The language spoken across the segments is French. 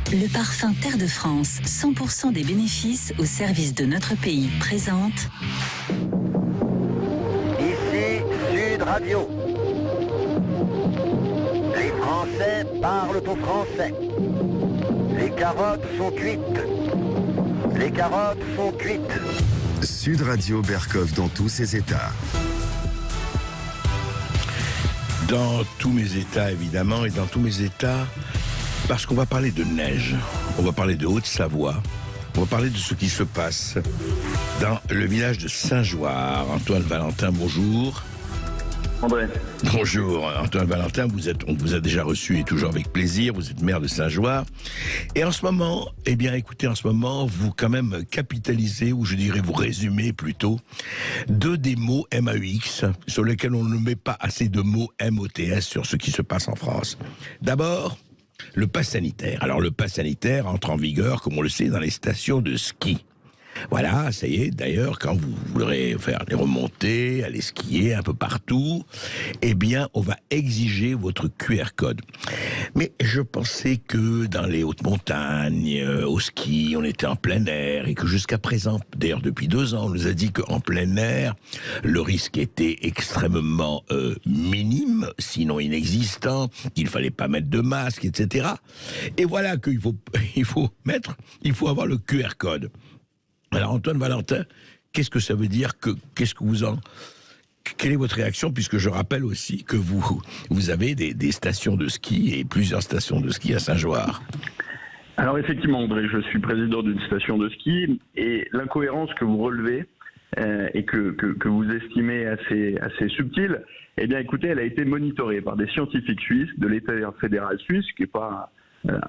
Le parfum Terre de France, 100% des bénéfices au service de notre pays, présente... Ici Sud Radio. Les Français parlent au français. Les carottes sont cuites. Les carottes sont cuites. Sud Radio Berkov dans tous ses états. Dans tous mes états, évidemment, et dans tous mes états, parce qu'on va parler de neige, on va parler de Haute-Savoie, on va parler de ce qui se passe dans le village de Saint-Joire. Antoine Valentin, bonjour. André. Bonjour Antoine Valentin, on vous a déjà reçu et toujours avec plaisir, vous êtes maire de Saint-Joire. Et en ce moment, en ce moment, vous quand même capitalisez, ou je dirais vous résumez plutôt, deux des mots MAUX, sur lesquels on ne met pas assez de mots MOTS sur ce qui se passe en France. D'abord, le pass sanitaire. Alors le pass sanitaire entre en vigueur, comme on le sait, dans les stations de ski. Voilà, ça y est, d'ailleurs, quand vous voudrez faire des remontées, aller skier un peu partout, eh bien, on va exiger votre QR code. Mais je pensais que dans les hautes montagnes, au ski, on était en plein air, et que jusqu'à présent, d'ailleurs depuis 2 ans, on nous a dit qu'en plein air, le risque était extrêmement minime, sinon inexistant, qu'il fallait pas mettre de masque, etc. Et voilà qu'il faut avoir le QR code. Alors Antoine Valentin, qu'est-ce que ça veut dire, quelle est votre réaction, puisque je rappelle aussi que vous avez des stations de ski et plusieurs stations de ski à Saint-Joire. Alors effectivement André, je suis président d'une station de ski et l'incohérence que vous relevez et que vous estimez assez subtile, eh bien écoutez, elle a été monitorée par des scientifiques suisses de l'État fédéral suisse, qui n'est pas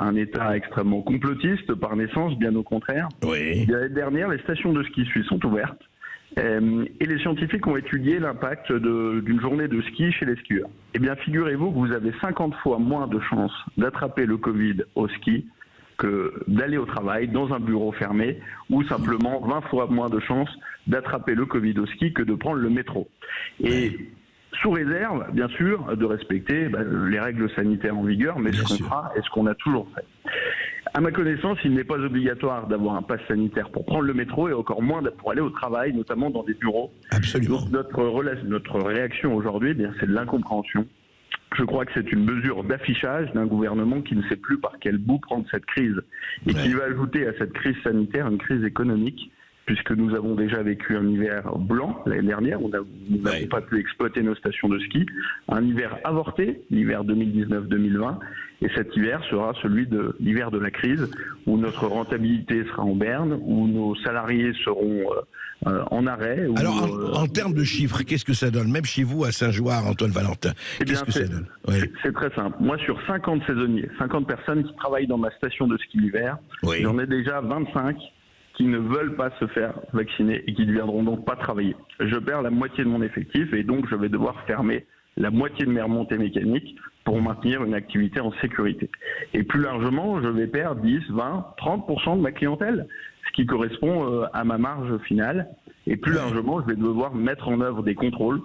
un État extrêmement complotiste par naissance, bien au contraire. Oui. L'année dernière, les stations de ski suisses sont ouvertes et les scientifiques ont étudié l'impact d'une journée de ski chez les skieurs. Eh bien, figurez-vous que vous avez 50 fois moins de chances d'attraper le Covid au ski que d'aller au travail dans un bureau fermé, ou simplement 20 fois moins de chances d'attraper le Covid au ski que de prendre le métro. Et sous réserve, bien sûr, de respecter les règles sanitaires en vigueur, mais ce qu'on fera et ce qu'on a toujours fait. À ma connaissance, il n'est pas obligatoire d'avoir un pass sanitaire pour prendre le métro et encore moins pour aller au travail, notamment dans des bureaux. Absolument. Donc notre réaction aujourd'hui, c'est de l'incompréhension. Je crois que c'est une mesure d'affichage d'un gouvernement qui ne sait plus par quel bout prendre cette crise et qui va ajouter à cette crise sanitaire une crise économique, puisque nous avons déjà vécu un hiver blanc l'année dernière, où nous n'avons pas pu exploiter nos stations de ski, un hiver avorté, l'hiver 2019-2020, et cet hiver sera celui de l'hiver de la crise, où notre rentabilité sera en berne, où nos salariés seront en arrêt. Alors en termes de chiffres, qu'est-ce que ça donne, même chez vous à Saint-Joire, Antoine Valentin? Qu'est-ce que ça donne? C'est très simple. Moi, sur 50 saisonniers, 50 personnes qui travaillent dans ma station de ski l'hiver, j'en ai déjà 25 qui ne veulent pas se faire vacciner et qui ne viendront donc pas travailler. Je perds la moitié de mon effectif et donc je vais devoir fermer la moitié de mes remontées mécaniques pour maintenir une activité en sécurité. Et plus largement, je vais perdre 10, 20, 30% de ma clientèle, ce qui correspond à ma marge finale. Et plus largement, je vais devoir mettre en œuvre des contrôles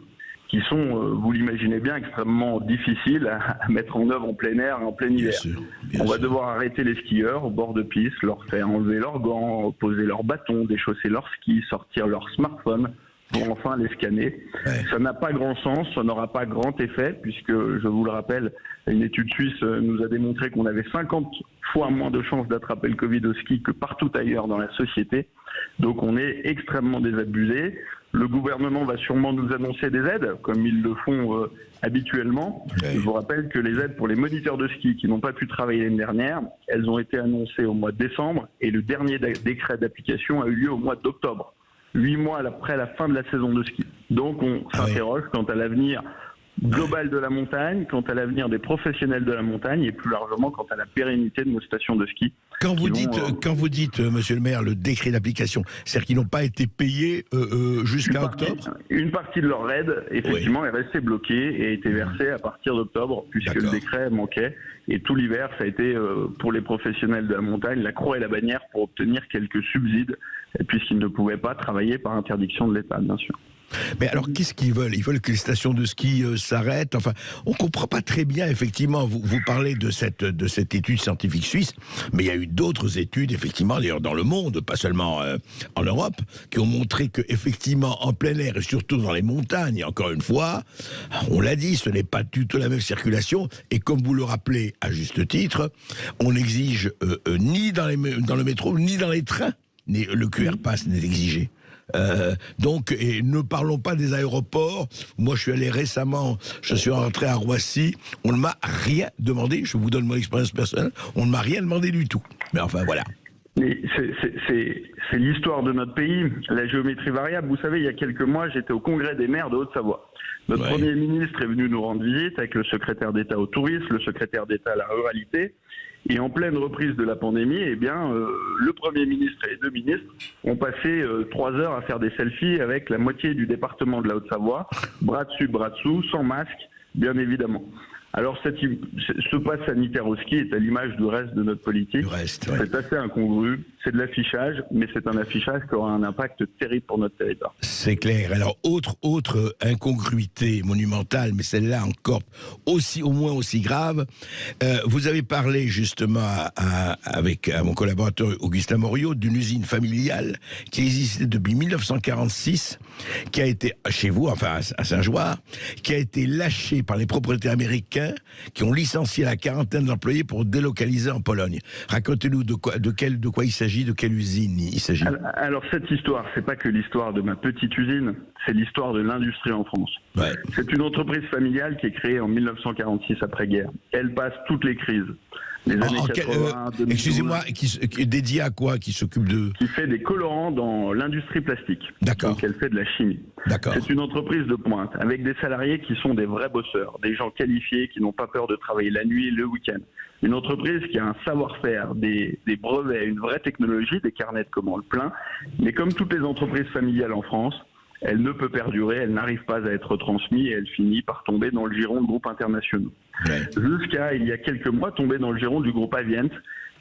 qui sont, vous l'imaginez bien, extrêmement difficiles à mettre en œuvre en plein air et en plein hiver. On va devoir arrêter les skieurs au bord de piste, leur faire enlever leurs gants, poser leurs bâtons, déchausser leurs skis, sortir leur smartphone pour enfin les scanner. Ça n'a pas grand sens, ça n'aura pas grand effet, puisque, je vous le rappelle, une étude suisse nous a démontré qu'on avait 50 fois moins de chances d'attraper le Covid au ski que partout ailleurs dans la société. Donc on est extrêmement désabusé. Le gouvernement va sûrement nous annoncer des aides, comme ils le font habituellement. Je vous rappelle que les aides pour les moniteurs de ski qui n'ont pas pu travailler l'année dernière, elles ont été annoncées au mois de décembre et le dernier décret d'application a eu lieu au mois d'octobre, 8 mois après la fin de la saison de ski. Donc on s'interroge quant à l'avenir global de la montagne, quant à l'avenir des professionnels de la montagne et plus largement quant à la pérennité de nos stations de ski. Quand vous dites, monsieur le maire, le décret d'application, c'est-à-dire qu'ils n'ont pas été payés jusqu'à octobre? Une partie de leur aide, effectivement, est restée bloquée et a été versée à partir d'octobre, puisque le décret manquait. Et tout l'hiver, ça a été, pour les professionnels de la montagne, la croix et la bannière pour obtenir quelques subsides, puisqu'ils ne pouvaient pas travailler par interdiction de l'État, bien sûr. Mais alors, qu'est-ce qu'ils veulent? Ils veulent que les stations de ski s'arrêtent. Enfin, on ne comprend pas très bien, effectivement. Vous parlez de cette étude scientifique suisse, mais il y a eu d'autres études, effectivement, d'ailleurs dans le monde, pas seulement en Europe, qui ont montré que, effectivement, en plein air et surtout dans les montagnes, encore une fois, on l'a dit, ce n'est pas du tout la même circulation. Et comme vous le rappelez à juste titre, on n'exige ni dans le métro, ni dans les trains. Le QR Pass n'est exigé. Donc, et ne parlons pas des aéroports. Moi, je suis allé récemment, je suis rentré à Roissy, on ne m'a rien demandé, je vous donne mon expérience personnelle, on ne m'a rien demandé du tout. Mais enfin, voilà. Mais c'est l'histoire de notre pays, la géométrie variable. Vous savez, il y a quelques mois, j'étais au Congrès des maires de Haute-Savoie. Notre Premier ministre est venu nous rendre visite avec le secrétaire d'État au tourisme, le secrétaire d'État à la ruralité. Et en pleine reprise de la pandémie, eh bien, le Premier ministre et les deux ministres ont passé 3 heures à faire des selfies avec la moitié du département de la Haute-Savoie, bras dessus, bras dessous, sans masque, bien évidemment. Alors, ce pass sanitaire au ski est à l'image du reste de notre politique. C'est assez incongru, c'est de l'affichage, mais c'est un affichage qui aura un impact terrible pour notre territoire. C'est clair. Alors, autre incongruité monumentale, mais celle-là encore au moins aussi grave. Vous avez parlé justement avec mon collaborateur Augustin Morio d'une usine familiale qui existait depuis 1946, qui a été chez vous, enfin à Saint-Joire, qui a été lâchée par les propriétaires américains qui ont licencié la quarantaine d'employés pour délocaliser en Pologne. Racontez-nous de quoi il s'agit, de quelle usine il s'agit. Alors cette histoire, c'est pas que l'histoire de ma petite usine, c'est l'histoire de l'industrie en France. Ouais. C'est une entreprise familiale qui est créée en 1946 après-guerre. Elle passe toutes les crises. Les années 80, 2012, excusez-moi, qui est dédié à quoi? Qui s'occupe de... Qui fait des colorants dans l'industrie plastique. D'accord. Donc elle fait de la chimie. D'accord. C'est une entreprise de pointe, avec des salariés qui sont des vrais bosseurs, des gens qualifiés qui n'ont pas peur de travailler la nuit et le week-end. Une entreprise qui a un savoir-faire, des brevets, une vraie technologie, des carnets de commandes pleins. Mais comme toutes les entreprises familiales en France, elle ne peut perdurer, elle n'arrive pas à être transmise et elle finit par tomber dans le giron de groupes internationaux. Ouais. Jusqu'à, il y a quelques mois, tomber dans le giron du groupe Avient,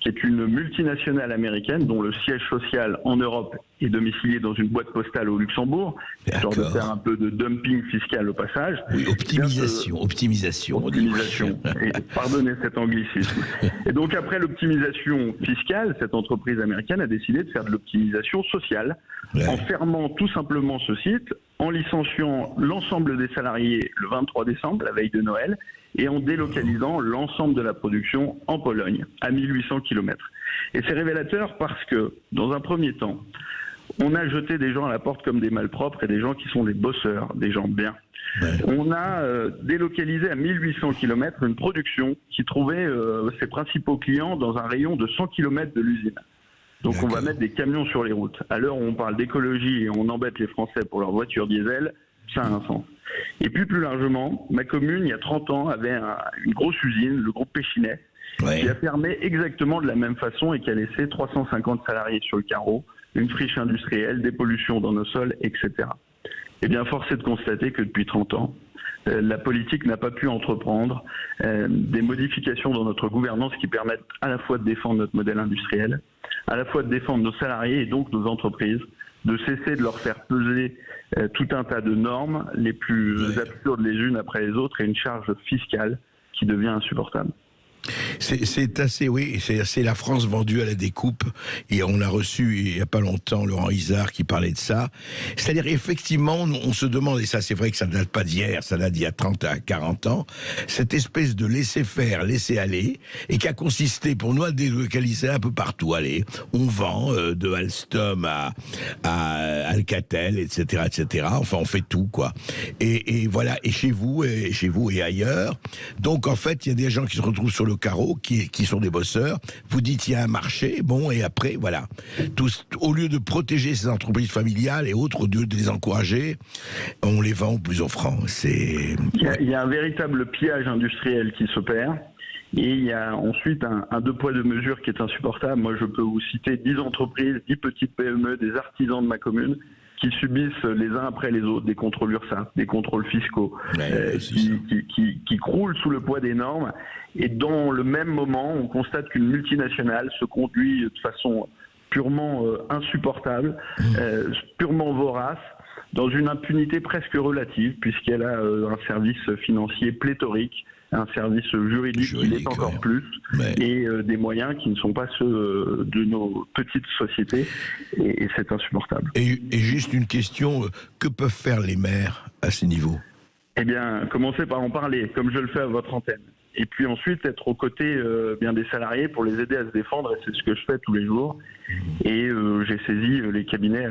qui est une multinationale américaine dont le siège social en Europe est domicilié dans une boîte postale au Luxembourg, histoire de faire un peu de dumping fiscal au passage. Oui, optimisation. Et pardonnez cet anglicisme. Et donc après l'optimisation fiscale, cette entreprise américaine a décidé de faire de l'optimisation sociale, en fermant tout simplement ce site, en licenciant l'ensemble des salariés le 23 décembre, la veille de Noël, et en délocalisant l'ensemble de la production en Pologne, à 1800 km. Et c'est révélateur parce que, dans un premier temps, on a jeté des gens à la porte comme des malpropres et des gens qui sont des bosseurs, des gens bien. Ouais. On a délocalisé à 1800 km une production qui trouvait ses principaux clients dans un rayon de 100 km de l'usine. Donc on va mettre des camions sur les routes. À l'heure où on parle d'écologie et on embête les Français pour leur voiture diesel, ça a un sens. Et puis plus largement, ma commune, il y a 30 ans, avait une grosse usine, le groupe Péchinet, qui a fermé exactement de la même façon et qui a laissé 350 salariés sur le carreau, une friche industrielle, des pollutions dans nos sols, etc. Eh bien, force est de constater que depuis 30 ans, la politique n'a pas pu entreprendre des modifications dans notre gouvernance qui permettent à la fois de défendre notre modèle industriel, à la fois de défendre nos salariés et donc nos entreprises, de cesser de leur faire peser tout un tas de normes, les plus absurdes les unes après les autres, et une charge fiscale qui devient insupportable. C'est assez la France vendue à la découpe, et on a reçu il n'y a pas longtemps Laurent Isard qui parlait de ça. C'est-à-dire effectivement on se demande, et ça c'est vrai que ça ne date pas d'hier, ça date d'il y a 30 à 40 ans, cette espèce de laisser faire, laisser aller, et qui a consisté pour nous à délocaliser un peu partout. Allez, on vend de Alstom à Alcatel, etc., etc. Enfin on fait tout quoi. Et voilà, et chez vous et ailleurs. Donc en fait il y a des gens qui se retrouvent sur le carreau, qui sont des bosseurs. Vous dites il y a un marché, bon, et après voilà, au lieu de protéger ces entreprises familiales et autres, au lieu de les encourager, on les vend au plus offrant. Il y a un véritable pillage industriel qui s'opère. Et il y a ensuite un deux poids deux mesures qui est insupportable. Moi je peux vous citer 10 entreprises, 10 petites PME, des artisans de ma commune qui subissent les uns après les autres des contrôles URSSAF, des contrôles fiscaux, qui croulent sous le poids des normes. Et dans le même moment, on constate qu'une multinationale se conduit de façon purement insupportable, purement vorace, dans une impunité presque relative, puisqu'elle a un service financier pléthorique, un service juridique qui l'est encore plus, et des moyens qui ne sont pas ceux de nos petites sociétés, et c'est insupportable. Et juste une question, que peuvent faire les maires à ce niveau ? Eh bien, commencez par en parler, comme je le fais à votre antenne. Et puis ensuite, être aux côtés bien des salariés pour les aider à se défendre, et c'est ce que je fais tous les jours. Et j'ai saisi les cabinets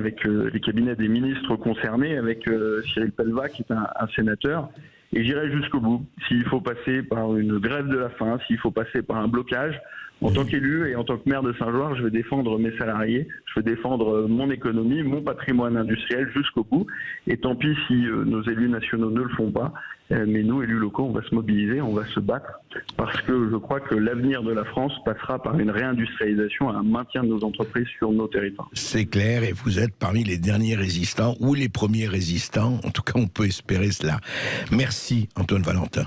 des ministres concernés, avec Cyril Pellevat, qui est un sénateur, et j'irai jusqu'au bout. S'il faut passer par une grève de la faim, s'il faut passer par un blocage, en tant qu'élu et en tant que maire de Saint-Geoires, je vais défendre mes salariés, je vais défendre mon économie, mon patrimoine industriel jusqu'au bout. Et tant pis si nos élus nationaux ne le font pas, mais nous, élus locaux, on va se mobiliser, on va se battre, parce que je crois que l'avenir de la France passera par une réindustrialisation et un maintien de nos entreprises sur nos territoires. C'est clair, et vous êtes parmi les derniers résistants, ou les premiers résistants, en tout cas on peut espérer cela. Merci Antoine Valentin.